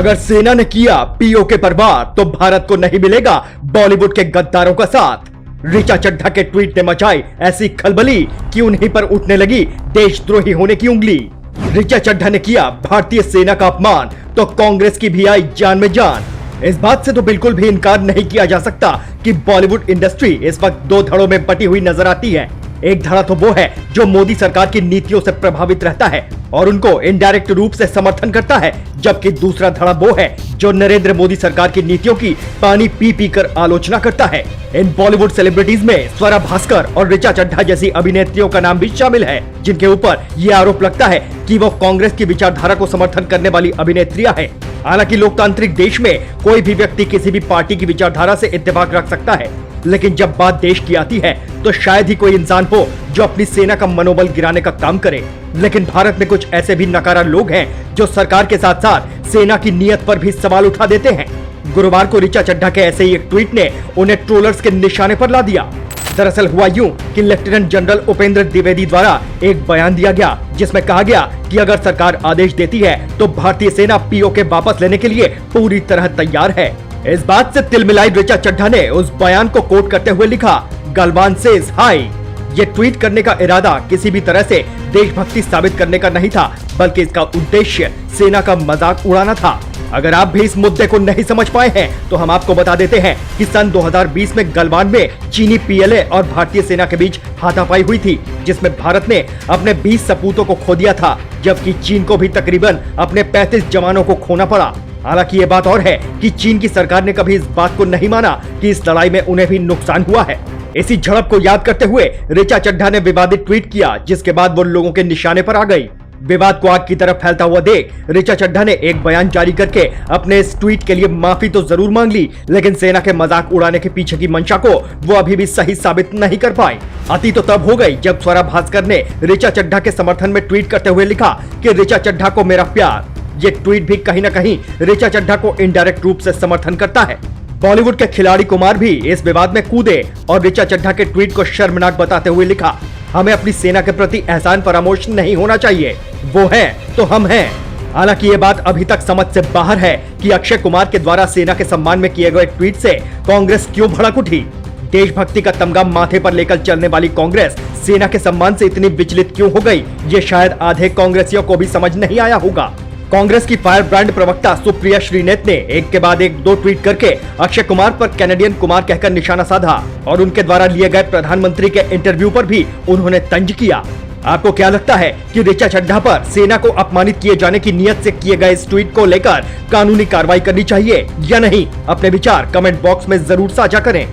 अगर सेना ने किया पीओके पर वार तो भारत को नहीं मिलेगा बॉलीवुड के गद्दारों का साथ। ऋचा चड्ढा के ट्वीट ने मचाई ऐसी खलबली कि उन्हीं पर उठने लगी देशद्रोही होने की उंगली। ऋचा चड्ढा ने किया भारतीय सेना का अपमान तो कांग्रेस की भी आई जान में जान। इस बात से तो बिल्कुल भी इनकार नहीं किया जा सकता कि बॉलीवुड इंडस्ट्री इस वक्त दो धड़ों में बटी हुई नजर आती है। एक धड़ा तो वो है जो मोदी सरकार की नीतियों से प्रभावित रहता है और उनको इनडायरेक्ट रूप से समर्थन करता है, जबकि दूसरा धड़ा वो है जो नरेंद्र मोदी सरकार की नीतियों की पानी पी पी कर आलोचना करता है। इन बॉलीवुड सेलिब्रिटीज में स्वरा भास्कर और ऋचा चड्ढा जैसी अभिनेत्रियों का नाम भी शामिल है, जिनके ऊपर ये आरोप लगता है कि वो कांग्रेस की विचारधारा को समर्थन करने वाली अभिनेत्रियां हैं। हालांकि लोकतांत्रिक देश में कोई भी व्यक्ति किसी भी पार्टी की विचारधारा से इत्तेफाक रख सकता है, लेकिन जब बात देश की आती है तो शायद ही कोई इंसान हो जो अपनी सेना का मनोबल गिराने का काम करे। लेकिन भारत में कुछ ऐसे भी नकारा लोग हैं जो सरकार के साथ साथ सेना की नीयत पर भी सवाल उठा देते हैं। गुरुवार को ऋचा चड्ढा के ऐसे ही एक ट्वीट ने उन्हें ट्रोलर्स के निशाने पर ला दिया। दरअसल हुआ यूं कि लेफ्टिनेंट जनरल उपेंद्र द्विवेदी द्वारा एक बयान दिया गया जिसमें कहा गया कि अगर सरकार आदेश देती है तो भारतीय सेना पीओके वापस लेने के लिए पूरी तरह तैयार है। इस बात से तिलमिलाई ऋचा चड्ढा ने उस बयान को कोट करते हुए लिखा, गलवान सेज हाई। ये ट्वीट करने का इरादा किसी भी तरह से देशभक्ति साबित करने का नहीं था, बल्कि इसका उद्देश्य सेना का मजाक उड़ाना था। अगर आप भी इस मुद्दे को नहीं समझ पाए हैं तो हम आपको बता देते हैं कि सन 2020 में गलवान में चीनी पीएलए और भारतीय सेना के बीच हाथापाई हुई थी, जिसमें भारत ने अपने 20 सपूतों को खो दिया था, जबकि चीन को भी तकरीबन अपने 35 जवानों को खोना पड़ा। हालांकि ये बात और है कि चीन की सरकार ने कभी इस बात को नहीं माना कि इस लड़ाई में उन्हें भी नुकसान हुआ है। इसी झड़प को याद करते हुए ऋचा चड्ढा ने विवादित ट्वीट किया, जिसके बाद वो लोगों के निशाने पर आ गई। विवाद को आग की तरफ फैलता हुआ देख ऋचा चड्ढा ने एक बयान जारी करके अपने इस ट्वीट के लिए माफी तो जरूर मांग ली, लेकिन सेना के मजाक उड़ाने के पीछे की मंशा को वो अभी भी सही साबित नहीं कर पाई। अति तो तब हो गई जब स्वरा भास्कर ने ऋचा चड्ढा के समर्थन में ट्वीट करते हुए लिखा कि ऋचा चड्ढा को मेरा प्यार। ये ट्वीट भी कहीं न कहीं ऋचा चड्ढा को इनडायरेक्ट रूप से समर्थन करता है। बॉलीवुड के खिलाड़ी कुमार भी इस विवाद में कूदे और ऋचा चड्ढा के ट्वीट को शर्मनाक बताते हुए लिखा, हमें अपनी सेना के प्रति एहसान फरामोश नहीं होना चाहिए, वो है तो हम हैं। हालांकि ये बात अभी तक समझ से बाहर है कि अक्षय कुमार के द्वारा सेना के सम्मान में किए गए ट्वीट से कांग्रेस क्यों भड़क उठी। देशभक्ति का तमगा माथे पर लेकर चलने वाली कांग्रेस सेना के सम्मान से इतनी विचलित क्यों हो गई, ये शायद आधे कांग्रेसियों को भी समझ नहीं आया होगा। कांग्रेस की फायर ब्रांड प्रवक्ता सुप्रिया श्रीनेत ने एक के बाद एक दो ट्वीट करके अक्षय कुमार पर कैनेडियन कुमार कहकर निशाना साधा और उनके द्वारा लिए गए प्रधानमंत्री के इंटरव्यू पर भी उन्होंने तंज किया। आपको क्या लगता है कि ऋचा चड्ढा पर सेना को अपमानित किए जाने की नियत से किए गए इस ट्वीट को लेकर कानूनी कार्रवाई करनी चाहिए या नहीं? अपने विचार कमेंट बॉक्स में जरूर साझा करें।